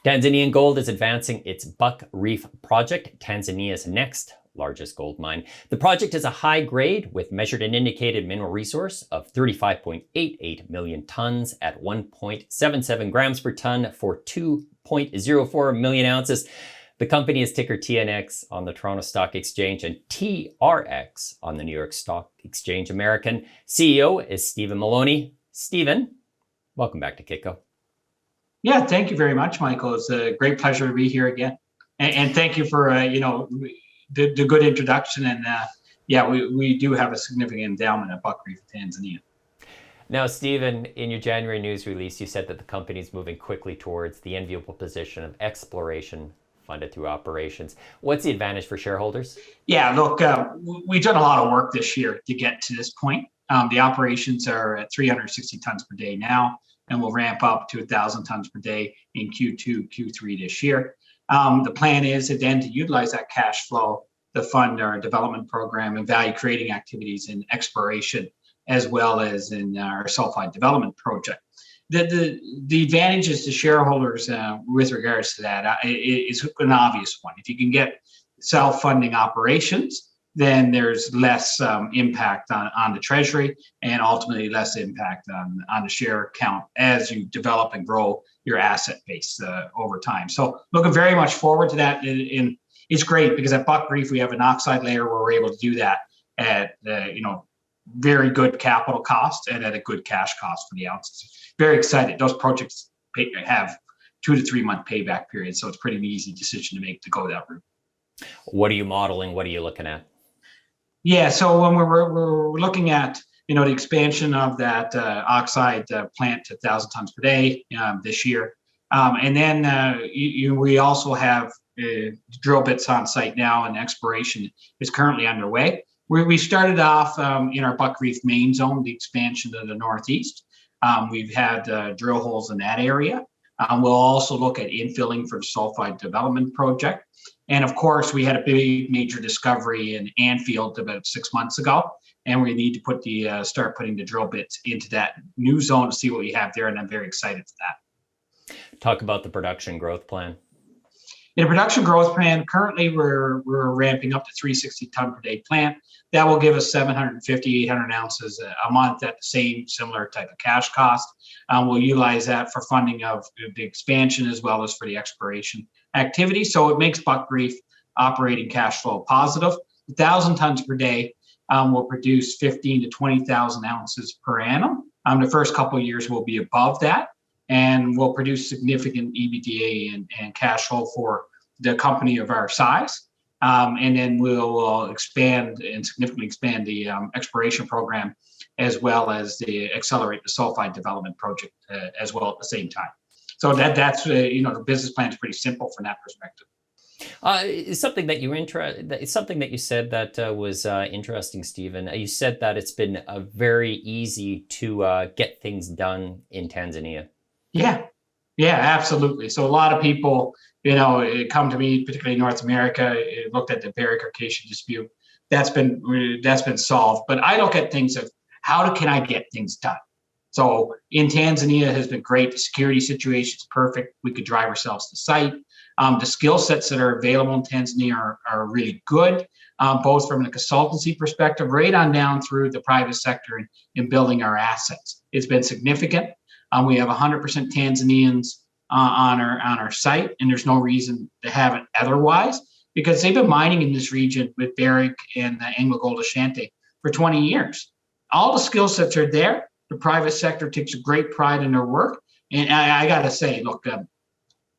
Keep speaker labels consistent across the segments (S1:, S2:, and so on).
S1: Tanzanian Gold is advancing its Buckreef project, Tanzania's next largest gold mine. The project is a high grade with measured and indicated mineral resource of 35.88 million tons at 1.77 grams per ton for 2.04 million ounces. The company is ticker TNX on the Toronto Stock Exchange and TRX on the New York Stock Exchange American. CEO is Stephen Mullowney. Stephen, welcome back to Kitco.
S2: Yeah, thank you very much, Michael. It's a great pleasure to be here again, and thank you for the good introduction. And we do have a significant endowment at Buckreef, Tanzania.
S1: Now, Stephen, in your January news release, you said that the company is moving quickly towards the enviable position of exploration funded through operations. What's the advantage for shareholders?
S2: Yeah, look, we've done a lot of work this year to get to this point. The operations are at 360 tons per day now, and we'll ramp up to 1,000 tons per day in Q2, Q3 this year. The plan is then to utilize that cash flow to fund our development program and value creating activities in exploration, as well as in our sulfide development project. The advantages to shareholders with regards to that is an obvious one. If you can get self-funding operations, then there's less impact on the treasury and ultimately less impact on the share count as you develop and grow your asset base over time. So looking very much forward to that. And it's great because at Buckreef, we have an oxide layer where we're able to do that at very good capital cost and at a good cash cost for the ounces. Very excited. Those projects have 2 to 3 month payback periods, so it's pretty an easy decision to make to go that route.
S1: What are you modeling? What are you looking at?
S2: Yeah, so when we're looking at the expansion of that oxide plant to 1,000 tons per day this year, and then we also have drill bits on site now, and exploration is currently underway. We started off in our Buckreef main zone, the expansion to the northeast. We've had drill holes in that area. We'll also look at infilling for the sulfide development project. And of course, we had a big major discovery in Anfield about 6 months ago, and we need to start putting the drill bits into that new zone to see what we have there, and I'm very excited for that.
S1: Talk about the production growth plan.
S2: In the production growth plan, currently we're ramping up to 360 ton per day plant. That will give us 750, 800 ounces a month at the same similar type of cash cost. We'll utilize that for funding of the expansion as well as for the exploration activity. So it makes Buckreef operating cash flow positive. 1,000 tons per day will produce 15 to 20,000 ounces per annum. The first couple of years will be above that, and will produce significant EBITDA and cash flow for the company of our size. And then we'll expand and significantly expand the exploration program, as well as accelerate the sulfide development project as well at the same time. So that's the business plan is pretty simple from that perspective.
S1: It's something that you said that was interesting, Stephen. You said that it's been very easy to get things done in Tanzania.
S2: Yeah, absolutely. So a lot of people, come to me, particularly in North America, looked at the barication dispute. That's been solved. But I look at things of how can I get things done? So in Tanzania has been great. The security situation is perfect. We could drive ourselves to site. The skill sets that are available in Tanzania are really good, both from a consultancy perspective, right on down through the private sector in building our assets. It's been significant. We have 100% Tanzanians on our site, and there's no reason to have it otherwise, because they've been mining in this region with Barrick and AngloGold Ashanti for 20 years. All the skill sets are there. The private sector takes a great pride in their work, and I got to say, look,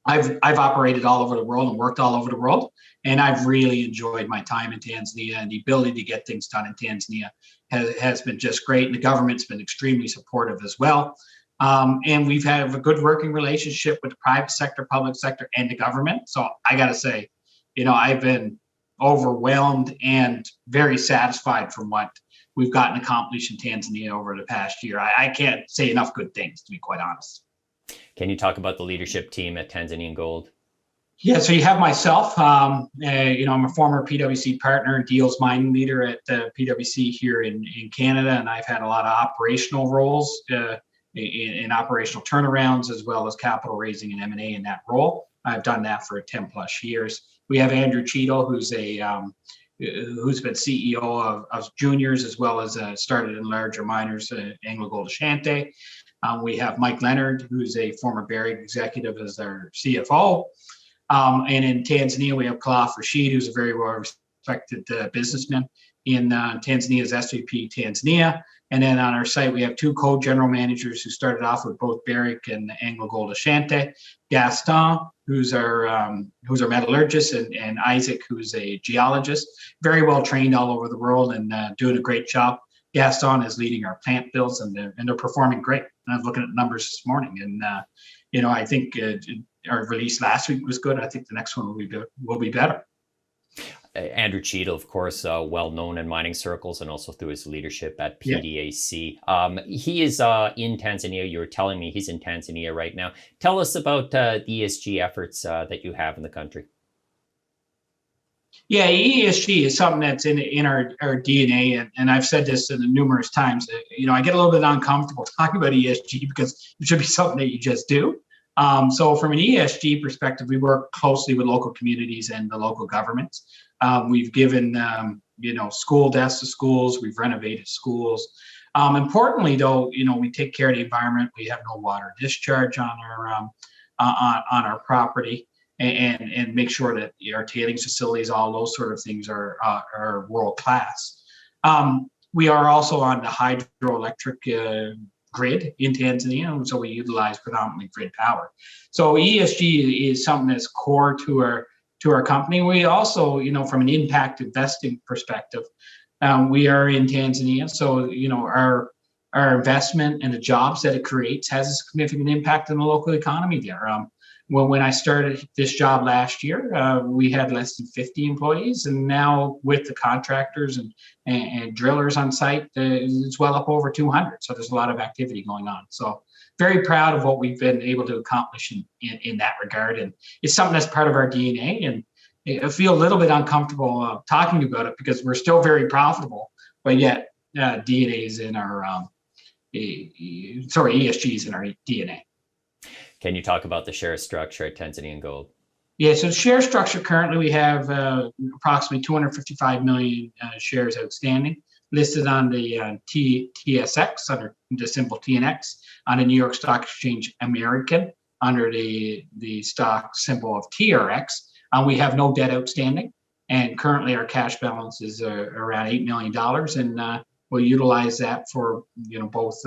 S2: I've operated all over the world and worked all over the world, and I've really enjoyed my time in Tanzania, and the ability to get things done in Tanzania has been just great, and the government's been extremely supportive as well. And we've had a good working relationship with the private sector, public sector, and the government. So I got to say, I've been overwhelmed and very satisfied from what we've gotten accomplished in Tanzania over the past year. I can't say enough good things, to be quite honest.
S1: Can you talk about the leadership team at Tanzanian Gold?
S2: Yeah, so you have myself. I'm a former PwC partner and deals mining leader at PwC here in Canada, and I've had a lot of operational roles in operational turnarounds, as well as capital raising and M&A in that role. I've done that for 10 plus years. We have Andrew Cheadle, who's been CEO of juniors as well as started in larger miners, Anglo Gold Ashanti. We have Mike Leonard, who's a former Barrick executive, as our CFO. And in Tanzania, we have Khalaf Rashid, who's a very well-respected businessman in Tanzania's SVP Tanzania. And then on our site, we have two co-general managers who started off with both Barrick and Anglo Gold Ashanti. Gaston, who's our metallurgist, and Isaac, who's a geologist, very well trained all over the world and doing a great job. Gaston is leading our plant builds, and they're performing great. And I was looking at numbers this morning, and I think our release last week was good. I think the next one will be better.
S1: Andrew Cheadle, of course, well known in mining circles and also through his leadership at PDAC. Yeah. He is in Tanzania. You were telling me he's in Tanzania right now. Tell us about the ESG efforts that you have in the country.
S2: Yeah, ESG is something that's in our DNA, and I've said this numerous times. I get a little bit uncomfortable talking about ESG because it should be something that you just do. So from an ESG perspective, we work closely with local communities and the local governments. We've given, school desks to schools. We've renovated schools. Importantly, though, we take care of the environment. We have no water discharge on our property, and make sure that our tailings facilities, all those sort of things are world class. We are also on the hydroelectric grid in Tanzania, and so we utilize predominantly grid power. So ESG is something that's core to our company. We also, from an impact investing perspective, we are in Tanzania, so our investment and the jobs that it creates has a significant impact on the local economy there. When I started this job last year, we had less than 50 employees, and now with the contractors and drillers on site, it's well up over 200. So there's a lot of activity going on. So very proud of what we've been able to accomplish in that regard, and it's something that's part of our DNA. And I feel a little bit uncomfortable talking about it because we're still very profitable, but yet DNA is in our ESG is in our DNA.
S1: Can you talk about the share structure at Tanzanian Gold?
S2: Yeah, so the share structure currently we have approximately 255 million shares outstanding, listed on the TSX under the symbol TNX, on the New York Stock Exchange American under the stock symbol of TRX. We have no debt outstanding, and currently our cash balance is around $8 million, and we'll utilize that for both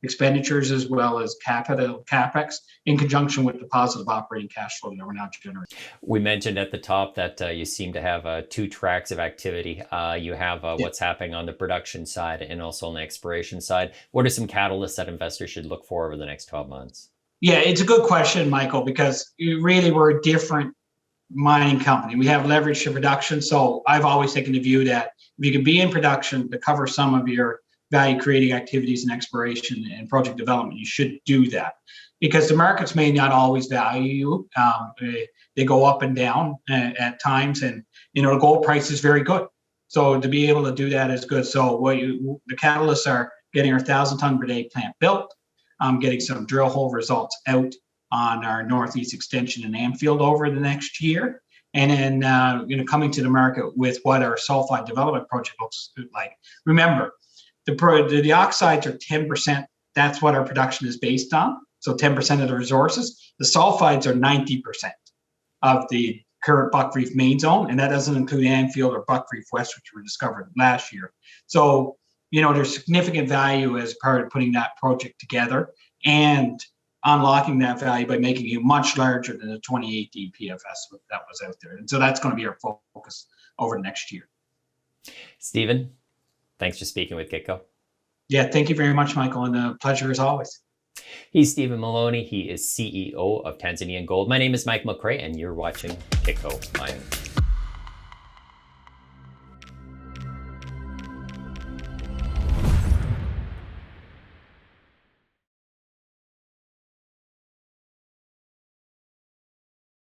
S2: expenditures as well as capex in conjunction with the positive operating cash flow that we're now generating.
S1: We mentioned at the top that you seem to have two tracks of activity. You have what's happening on the production side and also on the exploration side. What are some catalysts that investors should look for over the next 12 months? Yeah,
S2: it's a good question, Michael, because really we're a different mining company. We have leverage to production. So I've always taken the view that if you can be in production to cover some of your value creating activities and exploration and project development, you should do that, because the markets may not always value you. They go up and down at times, and the gold price is very good. So to be able to do that is good. So the catalysts are getting our 1,000 ton per day plant built, getting some drill hole results out on our Northeast extension in Anfield over the next year, and then coming to the market with what our sulfide development project looks like. Remember, the oxides are 10%. That's what our production is based on. So 10% of the resources. The sulfides are 90% of the current Buckreef main zone, and that doesn't include Anfield or Buckreef West, which were discovered last year. So there's significant value as part of putting that project together and unlocking that value by making it much larger than the 2018 PFS that was out there. And so that's going to be our focus over the next year.
S1: Stephen, thanks for speaking with Kitco.
S2: Yeah, thank you very much, Michael, and a pleasure as always.
S1: He's Stephen Mullowney. He is CEO of Tanzanian Gold. My name is Mike McRae, and you're watching Kitco Mining.